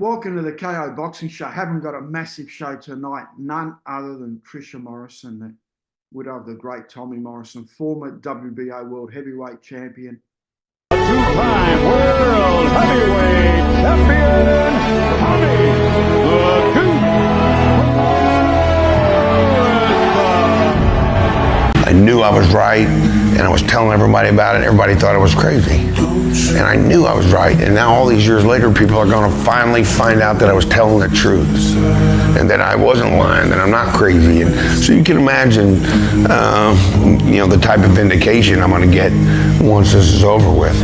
Welcome to the KO Boxing Show. Haven't got a massive show tonight. None other than Trisha Morrison, the widow of the great Tommy Morrison, former WBO World Heavyweight Champion. Two-time World Heavyweight Champion, Tommy the Duke Morrison. I knew I was right, and I was telling everybody about it. Everybody thought I was crazy. And I knew I was right, and now all these years later, people are going to finally find out that I was telling the truth, and that I wasn't lying, that I'm not crazy. And so you can imagine, the type of vindication I'm going to get once this is over with.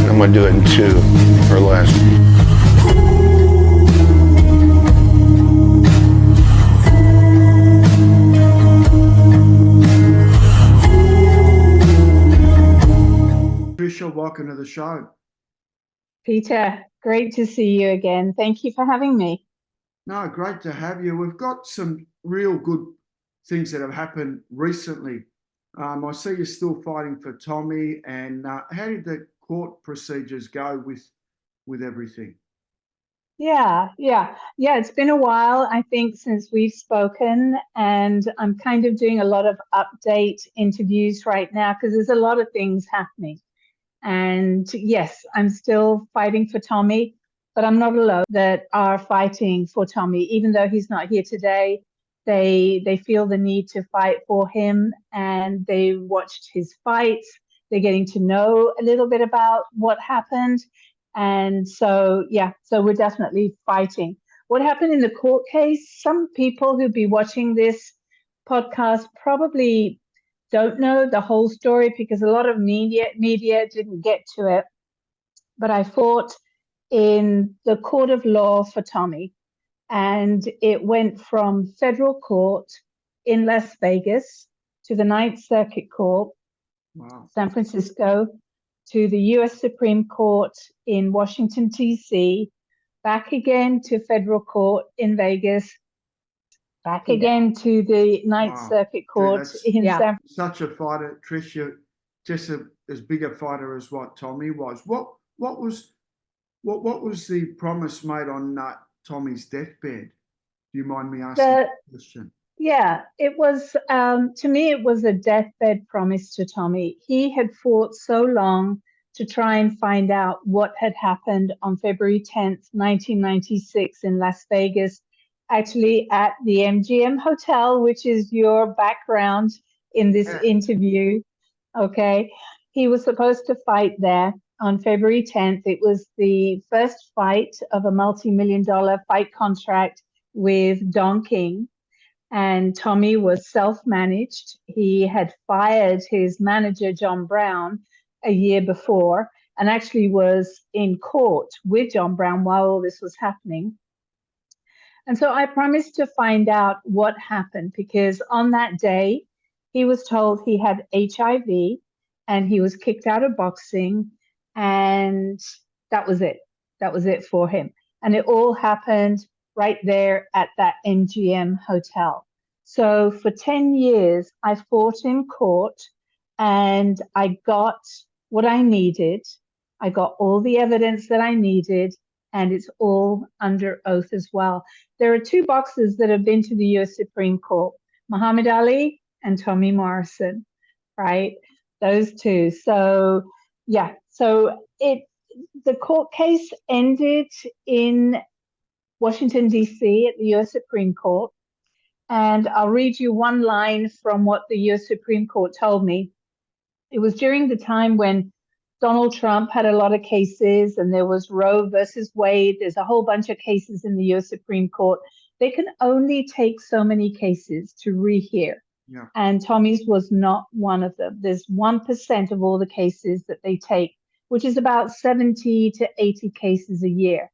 I'm going to do it in 2 or less. Trisha, welcome to the show. Peter, great to see you again. Thank you for having me. No, great to have you. We've got some real good things that have happened recently. I see you're still fighting for Tommy. And how did the court procedures go with everything? Yeah. It's been a while, I think, since we've spoken, and I'm kind of doing a lot of update interviews right now because there's a lot of things happening. And yes, I'm still fighting for Tommy, but I'm not alone that are fighting for Tommy. Even though he's not here today, they feel the need to fight for him, and they watched his fights. They're getting to know a little bit about what happened. And so we're definitely fighting. What happened in the court case, some people who'd be watching this podcast probably don't know the whole story because a lot of media didn't get to it. But I fought in the court of law for Tommy, and it went from federal court in Las Vegas to the Ninth Circuit Court, Wow. San Francisco, to the U.S. Supreme Court in Washington, D.C., back again to federal court in Vegas, back again to the Ninth Circuit Court in San Francisco. Such a fighter, Tricia, just as big a fighter as what Tommy was. What was the promise made on Tommy's deathbed? Do you mind me asking that question? Yeah, it was, to me, it was a deathbed promise to Tommy. He had fought so long to try and find out what had happened on February 10th, 1996 in Las Vegas, actually at the MGM Hotel, which is your background in this interview. Okay. He was supposed to fight there on February 10th. It was the first fight of a multi-million-dollar fight contract with Don King. And Tommy was self-managed. He had fired his manager, John Brown, a year before, and actually was in court with John Brown while all this was happening. And so I promised to find out what happened, because on that day, he was told he had HIV and he was kicked out of boxing, and that was it. That was it for him. And it all happened right there at that MGM hotel. So for 10 years, I fought in court, and I got what I needed. I got all the evidence that I needed, and it's all under oath as well. There are 2 boxers that have been to the U.S. Supreme Court, Muhammad Ali and Tommy Morrison, right? Those 2. So, yeah. So the court case ended in Washington, D.C. at the U.S. Supreme Court. And I'll read you one line from what the U.S. Supreme Court told me. It was during the time when Donald Trump had a lot of cases, and there was Roe versus Wade. There's a whole bunch of cases in the U.S. Supreme Court. They can only take so many cases to rehear. Yeah. And Tommy's was not one of them. There's 1% of all the cases that they take, which is about 70 to 80 cases a year.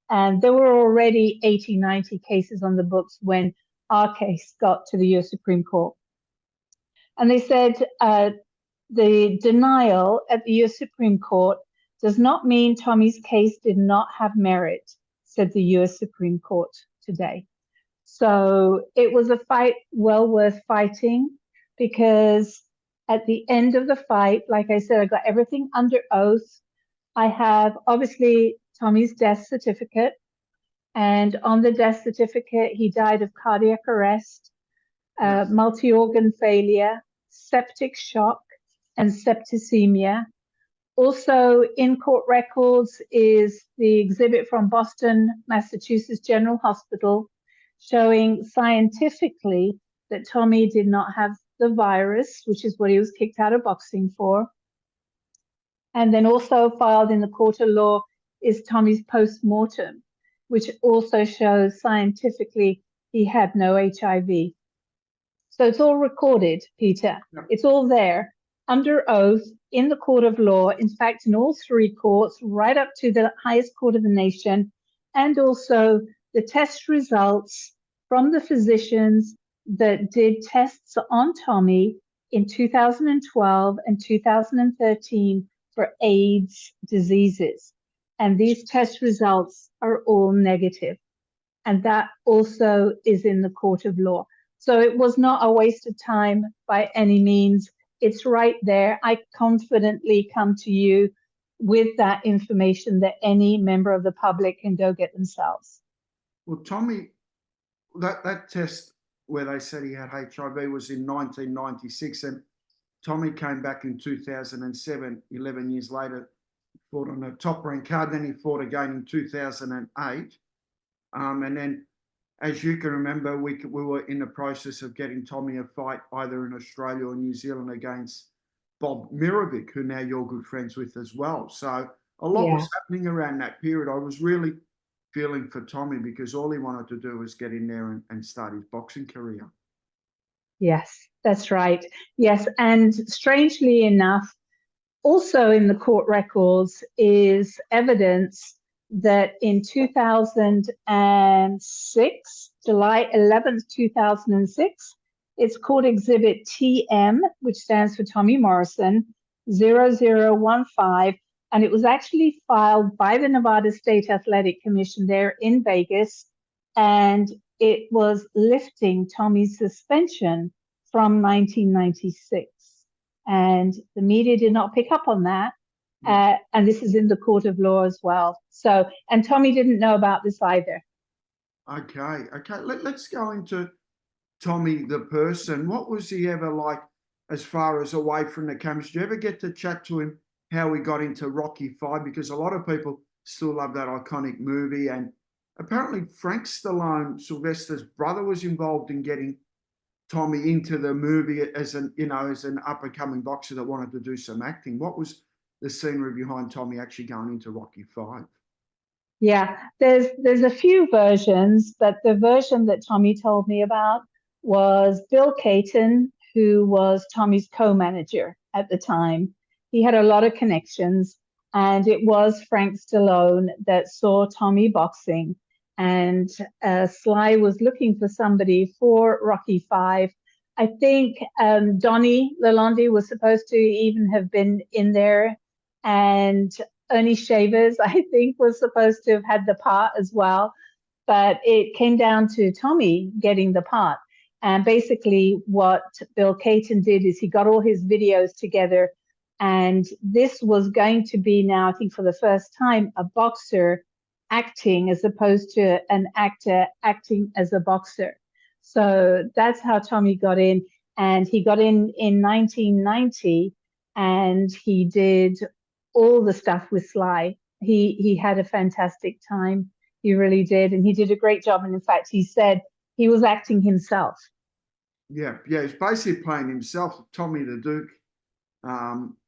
And there were already 80, 90 cases on the books when our case got to the U.S. Supreme Court. And they said the denial at the U.S. Supreme Court does not mean Tommy's case did not have merit, said the U.S. Supreme Court today. So it was a fight well worth fighting, because at the end of the fight, like I said, I got everything under oath. I have obviously Tommy's death certificate. And on the death certificate, he died of cardiac arrest, multi-organ failure, septic shock, and septicemia. Also in court records is the exhibit from Boston, Massachusetts General Hospital showing scientifically that Tommy did not have the virus, which is what he was kicked out of boxing for. And then also filed in the court of law is Tommy's post-mortem, which also shows scientifically he had no HIV. So it's all recorded, Peter. Yep. It's all there under oath in the court of law. In fact, in all three courts, right up to the highest court of the nation, and also the test results from the physicians that did tests on Tommy in 2012 and 2013 for AIDS diseases. And these test results are all negative. And that also is in the court of law. So it was not a waste of time by any means. It's right there. I confidently come to you with that information that any member of the public can go get themselves. Well, Tommy, that test where they said he had HIV was in 1996, and Tommy came back in 2007, 11 years later, fought on a top rank card. Then he fought again in 2008. And then, as you can remember, we were in the process of getting Tommy a fight either in Australia or New Zealand against Bob Mirovic, who now you're good friends with as well. So a lot was happening around that period. I was really feeling for Tommy because all he wanted to do was get in there and start his boxing career. Yes, that's right. Yes, and strangely enough, also in the court records is evidence that in 2006, July 11th, 2006, it's called Exhibit TM, which stands for Tommy Morrison, 0015, and it was actually filed by the Nevada State Athletic Commission there in Vegas, and it was lifting Tommy's suspension from 1996. And the media did not pick up on that. And this is in the court of law as well. So, and Tommy didn't know about this either. Okay. Let's go into Tommy, the person. What was he ever like as far as away from the cameras? Did you ever get to chat to him how he got into Rocky V? Because a lot of people still love that iconic movie. And apparently Frank Stallone, Sylvester's brother, was involved in getting Tommy into the movie as an up and coming boxer that wanted to do some acting. What was the scenery behind Tommy actually going into Rocky V? Yeah, there's a few versions, but the version that Tommy told me about was Bill Caton, who was Tommy's co-manager at the time. He had a lot of connections, and it was Frank Stallone that saw Tommy boxing. And Sly was looking for somebody for Rocky V. I think Donnie Lalonde was supposed to even have been in there, and Ernie Shavers, I think, was supposed to have had the part as well. But it came down to Tommy getting the part. And basically what Bill Caton did is he got all his videos together, and this was going to be now, I think for the first time, a boxer acting as opposed to an actor acting as a boxer. So that's how Tommy got in. And he got in 1990, and he did all the stuff with Sly. He had a fantastic time. He really did. And he did a great job. And in fact, he said he was acting himself. Yeah, he's basically playing himself, Tommy the Duke.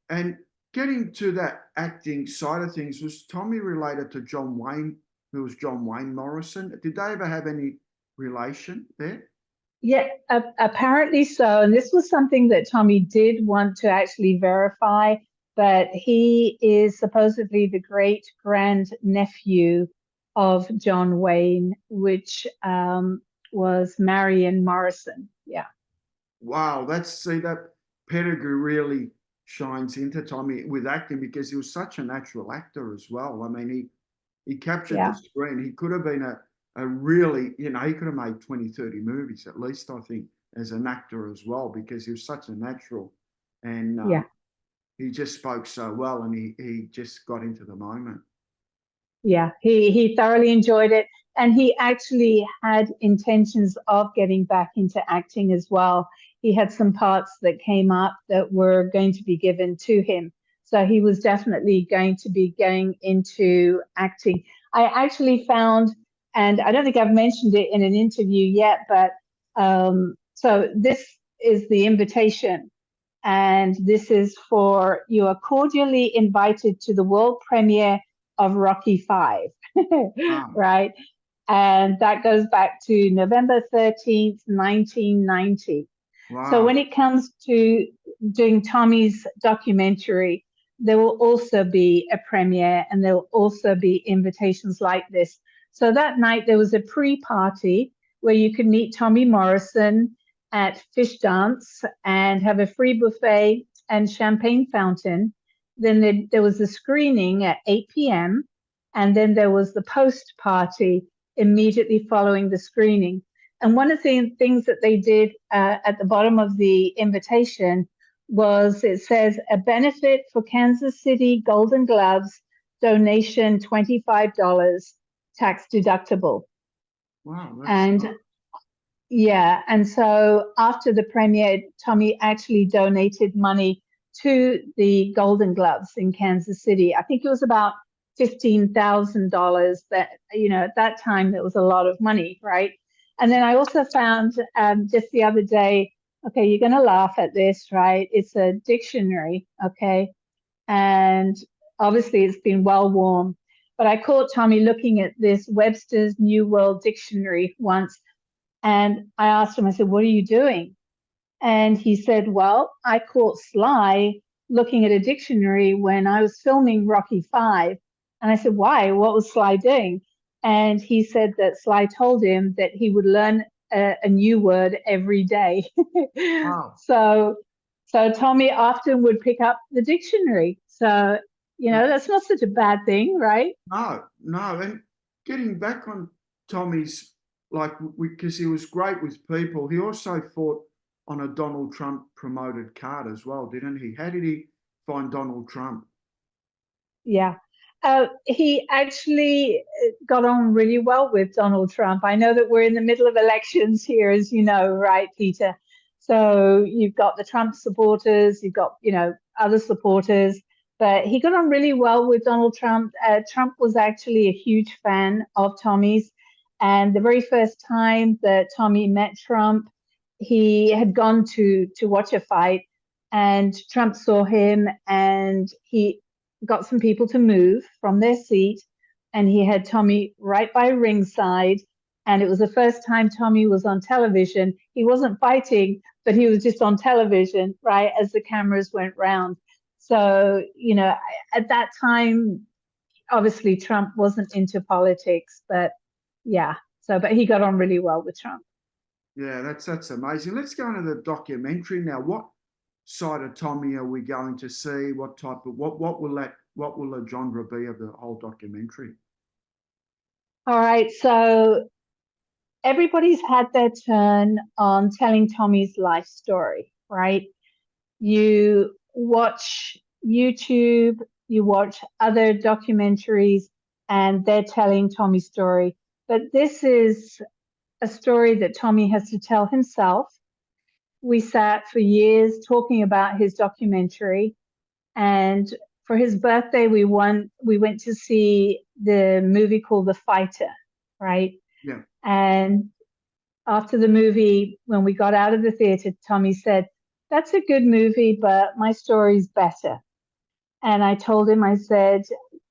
And getting to that acting side of things, was Tommy related to John Wayne, who was John Wayne Morrison? Did they ever have any relation there? Yeah, apparently so. And this was something that Tommy did want to actually verify, but he is supposedly the great grand nephew of John Wayne, which was Marion Morrison. Yeah. Wow, that pedigree really shines into Tommy with acting, because he was such a natural actor as well. I mean, he captured the screen. He could have been a really, he could have made 20, 30 movies at least, I think, as an actor as well, because he was such a natural. and Yeah. he just spoke so well, and he just got into the moment. Yeah, he thoroughly enjoyed it, and he actually had intentions of getting back into acting as well. He had some parts that came up that were going to be given to him, so he was definitely going to be going into acting. I actually found, and I don't think I've mentioned it in an interview yet, but so this is the invitation, and this is for you are cordially invited to the world premiere of Rocky V, Wow. right? And that goes back to November 13th, 1990. Wow. So when it comes to doing Tommy's documentary, there will also be a premiere, and there will also be invitations like this. So that night there was a pre-party where you could meet Tommy Morrison at Fish Dance and have a free buffet and champagne fountain. Then there was a screening at 8 p.m. and then there was the post party immediately following the screening. And one of the things that they did at the bottom of the invitation was it says a benefit for Kansas City Golden Gloves, donation $25, tax deductible. Wow. And yeah, and so after the premiere, Tommy actually donated money to the Golden Gloves in Kansas City. I think it was about $15,000. That, you know, at that time that was a lot of money, right? And then I also found just the other day, okay, you're going to laugh at this, right? It's a dictionary, okay, and obviously it's been well worn. But I caught Tommy looking at this Webster's New World Dictionary once, and I asked him, I said, what are you doing? And he said, well, I caught Sly looking at a dictionary when I was filming Rocky V. And I said, why? What was Sly doing? And he said that Sly told him that he would learn a new word every day. Wow. So Tommy often would pick up the dictionary. So, you know, that's not such a bad thing, right? No. And getting back on Tommy's, like, because he was great with people, he also fought on a Donald Trump promoted card as well, didn't he? How did he find Donald Trump? Yeah. He actually got on really well with Donald Trump. I know that we're in the middle of elections here, as you know, right, Peter? So you've got the Trump supporters, you've got, you know, other supporters, but he got on really well with Donald Trump. Trump was actually a huge fan of Tommy's. And the very first time that Tommy met Trump, he had gone to watch a fight, and Trump saw him, and he got some people to move from their seat, and he had Tommy right by ringside. And it was the first time Tommy was on television. He wasn't fighting, but he was just on television, right, as the cameras went round. So, you know, at that time, obviously Trump wasn't into politics, but yeah. So, but he got on really well with Trump. Yeah, that's amazing. Let's go into the documentary now. What side of Tommy are we going to see? What type of what will the genre be of the whole documentary? All right, so everybody's had their turn on telling Tommy's life story, right? You watch YouTube, you watch other documentaries, and they're telling Tommy's story. But this is a story that Tommy has to tell himself. We sat for years talking about his documentary, and for his birthday, we went to see the movie called The Fighter, right? Yeah. And after the movie, when we got out of the theater, Tommy said, that's a good movie, but my story's better. And I told him, I said,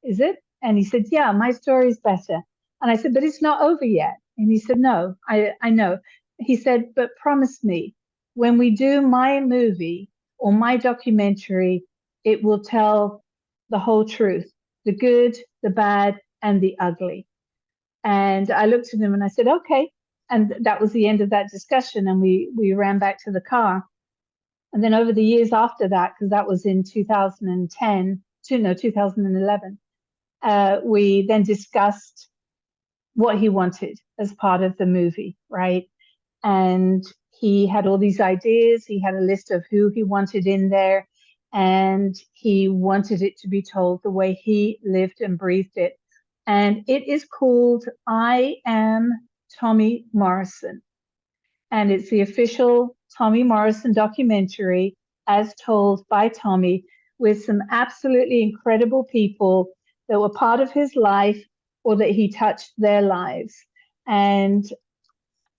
is it? And he said, yeah, my story's better. And I said, but it's not over yet. And he said, no, I know. He said, but promise me, when we do my movie or my documentary, it will tell the whole truth, the good, the bad, and the ugly. And I looked at him and I said, okay. And that was the end of that discussion. And we ran back to the car. And then over the years after that, because that was in 2011, we then discussed what he wanted as part of the movie, right? And he had all these ideas. He had a list of who he wanted in there, and he wanted it to be told the way he lived and breathed it. And it is called I Am Tommy Morrison. And it's the official Tommy Morrison documentary as told by Tommy, with some absolutely incredible people that were part of his life or that he touched their lives. And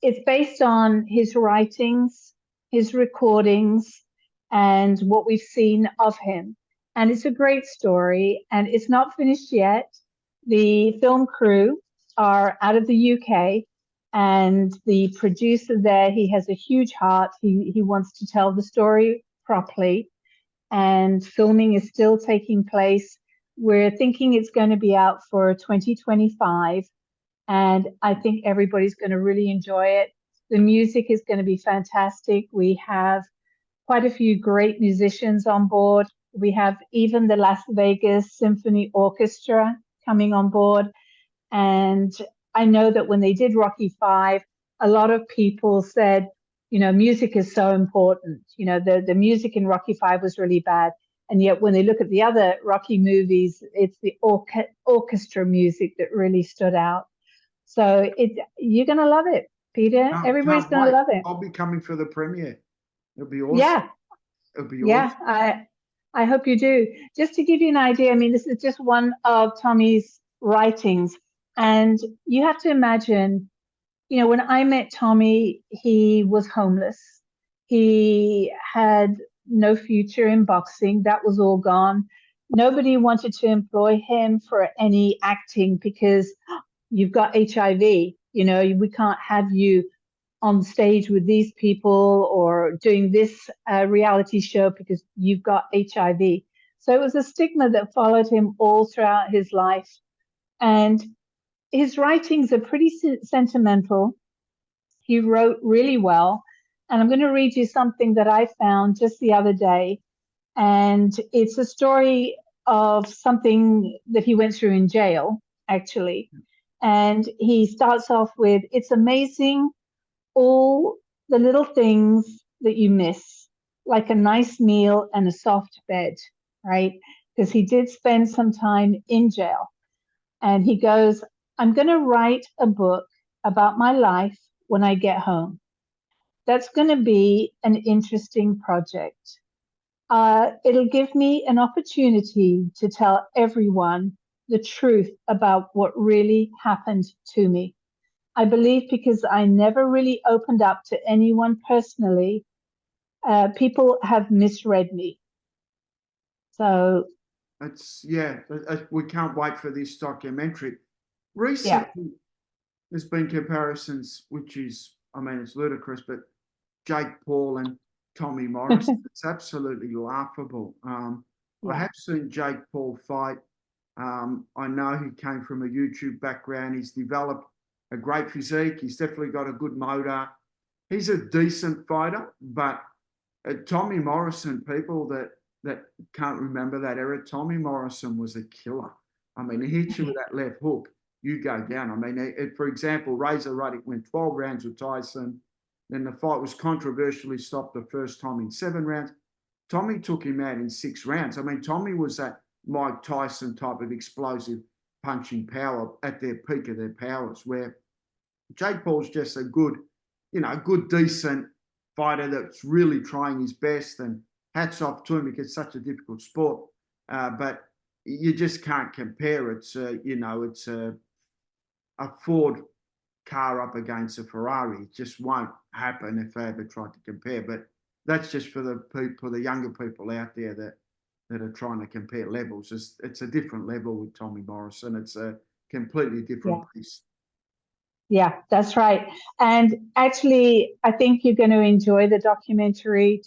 it's based on his writings, his recordings, and what we've seen of him. And it's a great story, and it's not finished yet. The film crew are out of the UK, and the producer there, he has a huge heart. He wants to tell the story properly, and filming is still taking place. We're thinking it's going to be out for 2025, and I think everybody's going to really enjoy it. The music is going to be fantastic. We have quite a few great musicians on board. We have even the Las Vegas Symphony Orchestra coming on board. And I know that when they did Rocky V, a lot of people said, you know, music is so important. You know, the music in Rocky V was really bad. And yet when they look at the other Rocky movies, it's the orchestra music that really stood out. So you're going to love it, Peter. Everybody's going to love it. I'll be coming for the premiere. It'll be awesome. Yeah. It'll be yeah, awesome. I hope you do. Just to give you an idea, I mean, this is just one of Tommy's writings. And you have to imagine, you know, when I met Tommy, he was homeless. He had no future in boxing. That was all gone. Nobody wanted to employ him for any acting because you've got HIV. You know, we can't have you on stage with these people or doing this reality show because you've got HIV. So it was a stigma that followed him all throughout his life. And his writings are pretty sentimental. He wrote really well. And I'm going to read you something that I found just the other day. And it's a story of something that he went through in jail, actually. And he starts off with, "It's amazing all the little things that you miss, like a nice meal and a soft bed," right? Because he did spend some time in jail. And he goes, "I'm going to write a book about my life when I get home. That's going to be an interesting project. It'll give me an opportunity to tell everyone the truth about what really happened to me. I believe because I never really opened up to anyone personally, people have misread me." So we can't wait for this documentary. Recently, there's been comparisons, which is, I mean, it's ludicrous, but Jake Paul and Tommy Morrison, it's absolutely laughable. I have seen Jake Paul fight. I know he came from a YouTube background. He's developed a great physique. He's definitely got a good motor. He's a decent fighter, but Tommy Morrison, people that can't remember that era, Tommy Morrison was a killer. I mean, he hit you with that left hook, you go down. I mean, for example, Razor Ruddock went 12 rounds with Tyson. Then the fight was controversially stopped the first time in 7 rounds. Tommy took him out in 6 rounds. I mean, Tommy was that Mike Tyson type of explosive punching power at their peak of their powers, where Jake Paul's just a good, decent fighter that's really trying his best, and hats off to him because it's such a difficult sport. But you just can't compare. It's a Ford car up against a Ferrari. It just won't happen if they ever tried to compare. But that's just for the younger people out there that are trying to compare levels. It's a different level with Tommy Morrison. It's a completely different piece. Yeah, that's right. And actually, I think you're going to enjoy the documentary,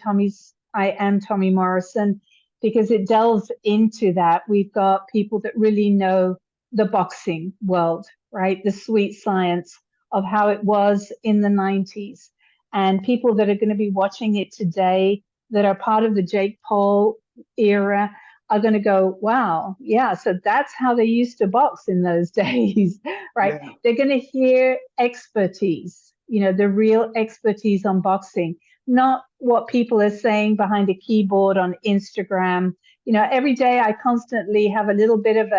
I Am Tommy Morrison, because it delves into that. We've got people that really know the boxing world, right? The sweet science of how it was in the 90s. And people that are going to be watching it today that are part of the Jake Paul era are going to go, wow, yeah, so that's how they used to box in those days, right? Yeah. They're going to hear expertise, the real expertise on boxing, not what people are saying behind a keyboard on Instagram. Every day I constantly have a little bit of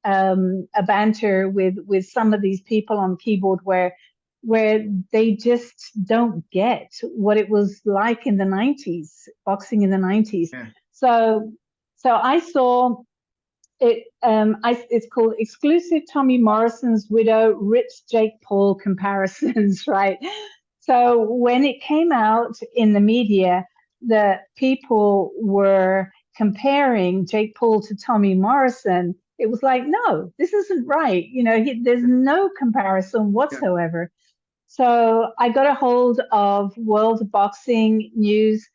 a banter with some of these people on keyboard where they just don't get what it was like in the 90s, boxing in the 90s. Yeah. So I saw it. It's called Exclusive Tommy Morrison's Widow Rips Jake Paul Comparisons, right? So when it came out in the media, the people were comparing Jake Paul to Tommy Morrison. It was like, no, this isn't right. There's no comparison whatsoever. Yeah. So I got a hold of World Boxing News,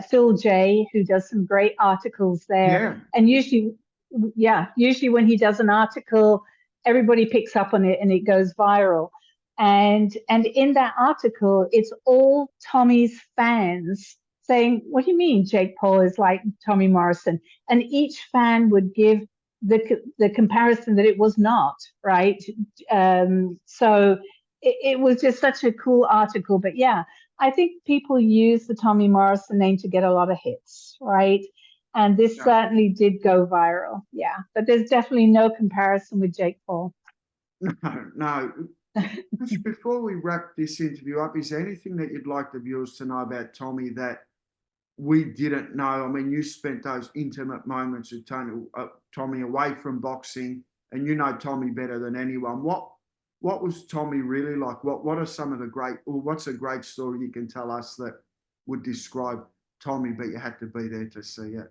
Phil J, who does some great articles there. Yeah. And usually when he does an article, everybody picks up on it and it goes viral. And in that article, it's all Tommy's fans saying, what do you mean Jake Paul is like Tommy Morrison? And each fan would give the comparison that it was not, right? So it was just such a cool article. But yeah, I think people use the Tommy Morrison name to get a lot of hits, right? And this certainly did go viral. Yeah, but there's definitely no comparison with Jake Paul. No. Just before we wrap this interview up, is there anything that you'd like the viewers to know about Tommy that we didn't know? I mean, you spent those intimate moments with Tommy away from boxing, and you know Tommy better than anyone. What was Tommy really like? What are some of the what's a great story you can tell us that would describe Tommy, but you had to be there to see it?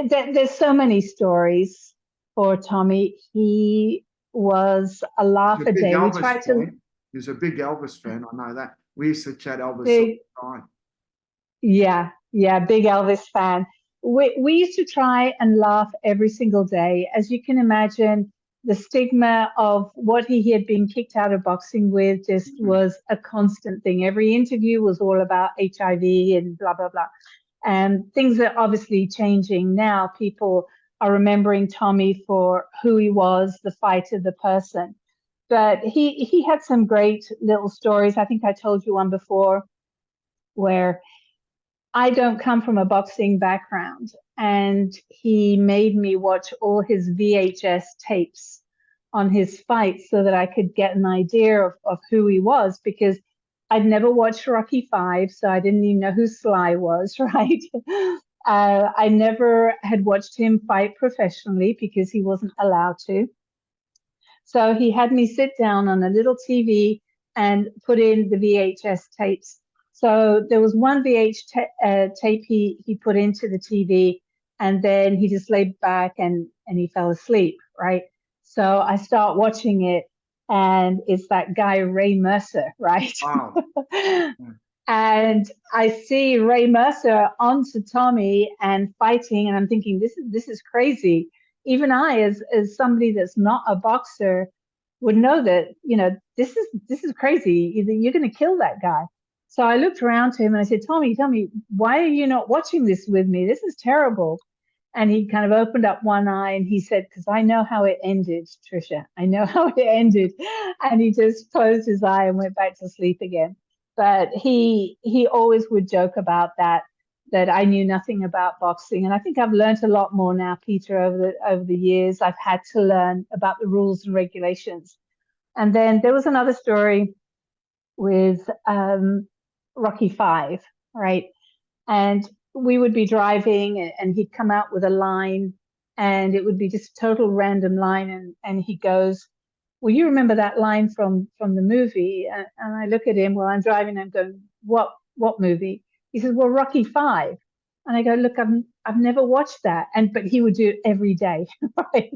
There's so many stories for Tommy. He was a laugh a day. He was a big Elvis fan. I know that. We used to chat Elvis all the time. Yeah, big Elvis fan. We used to try and laugh every single day. As you can imagine, the stigma of what he had been kicked out of boxing with just was a constant thing. Every interview was all about HIV and blah, blah, blah. And things are obviously changing now. People are remembering Tommy for who he was, the fighter, the person. But he had some great little stories. I think I told you one before where I don't come from a boxing background, and he made me watch all his VHS tapes on his fights so that I could get an idea of who he was, because I'd never watched Rocky V, so I didn't even know who Sly was, right? I never had watched him fight professionally because he wasn't allowed to. So he had me sit down on a little TV and put in the VHS tapes. So there was one tape he put into the TV, and then he just laid back and he fell asleep, right? So I start watching it, and it's that guy, Ray Mercer, right? Wow. And I see Ray Mercer onto Tommy and fighting, and I'm thinking, this is crazy. Even I, as somebody that's not a boxer, would know that, this is crazy. You're going to kill that guy. So I looked around to him and I said, Tommy, why are you not watching this with me? This is terrible. And he kind of opened up one eye and he said, because I know how it ended, Trisha. I know how it ended. And he just closed his eye and went back to sleep again. But he always would joke about that I knew nothing about boxing. And I think I've learned a lot more now, Peter, over the years. I've had to learn about the rules and regulations. And then there was another story with Rocky V, right? And we would be driving and he'd come out with a line, and it would be just a total random line. And he goes, well, you remember that line from the movie? And I look at him while I'm driving, I'm going, what movie? He says, well, Rocky V. And I go, look, I've never watched that. But he would do it every day. Right?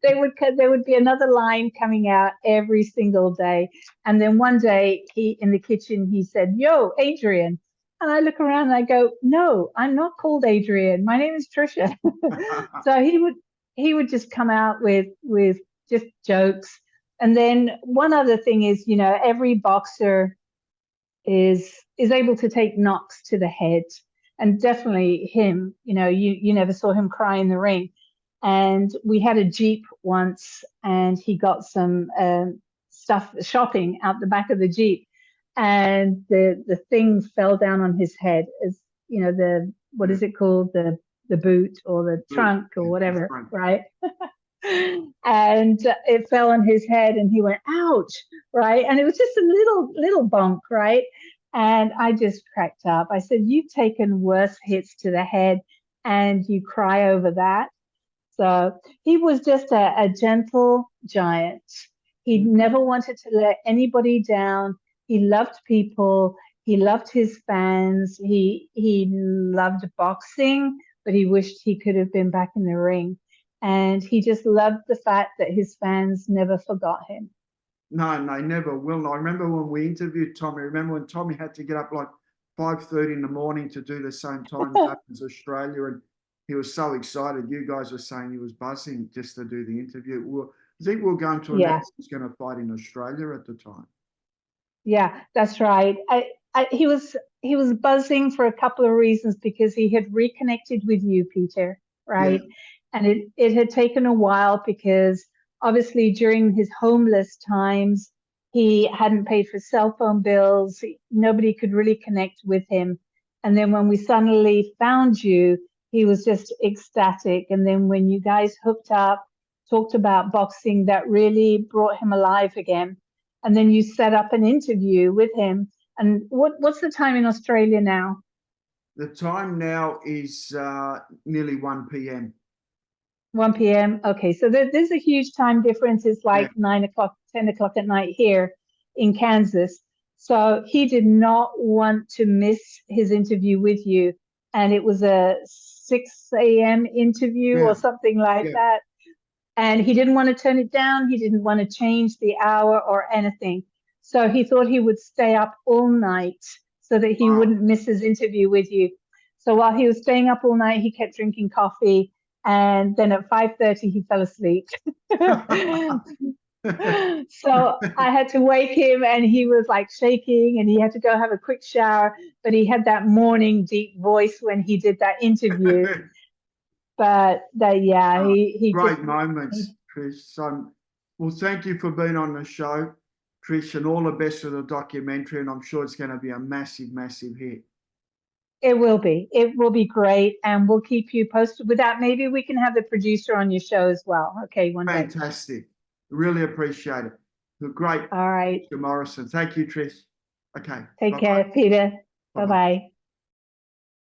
There would be another line coming out every single day. And then one day in the kitchen, he said, yo, Adrian. And I look around and I go, no, I'm not called Adrian. My name is Trisha. So he would just come out with just jokes. And then one other thing is, every boxer is able to take knocks to the head, and definitely him. You never saw him cry in the ring. And we had a Jeep once, and he got some stuff shopping out the back of the Jeep, and the thing fell down on his head, as you know, the what is it called, the boot or the trunk or whatever, right? And it fell on his head, and he went, ouch, right? And it was just a little bonk, right? And I just cracked up. I said, you've taken worse hits to the head and you cry over that. So he was just a gentle giant. He never wanted to let anybody down. He loved people. He loved his fans. He loved boxing, but he wished he could have been back in the ring. And he just loved the fact that his fans never forgot him. No, they never will. I remember when we interviewed Tommy. Remember when Tommy had to get up like 5:30 in the morning to do the same time as Australia, and he was so excited. You guys were saying he was buzzing just to do the interview. I think we were going to announce he's going to fight in Australia at the time. Yeah, that's right. He was buzzing for a couple of reasons, because he had reconnected with you, Peter, right? Yeah. And it had taken a while, because obviously during his homeless times, he hadn't paid for cell phone bills. Nobody could really connect with him. And then when we suddenly found you, he was just ecstatic. And then when you guys hooked up, talked about boxing, that really brought him alive again. And then you set up an interview with him. And what's the time in Australia now? The time now is nearly 1 p.m. 1 p.m. Okay, so there's a huge time difference. It's like 9 o'clock, 10 o'clock at night here in Kansas. So he did not want to miss his interview with you. And it was a 6 a.m. interview or something like that. And he didn't want to turn it down. He didn't want to change the hour or anything. So he thought he would stay up all night so that he wouldn't miss his interview with you. So while he was staying up all night, he kept drinking coffee. And then at 5:30, he fell asleep. So I had to wake him, and he was like shaking, and he had to go have a quick shower. But he had that morning deep voice when he did that interview. But he great just, moments, Trish. So, well, thank you for being on the show, Trish, and all the best for the documentary. And I'm sure it's going to be a massive, massive hit. It will be. It will be great, and we'll keep you posted with that. Maybe we can have the producer on your show as well. Okay, one day. Fantastic. Really appreciate it. Great. All right. Trisha Morrison. Thank you, Trish. Okay. Take care, Peter. Bye-bye.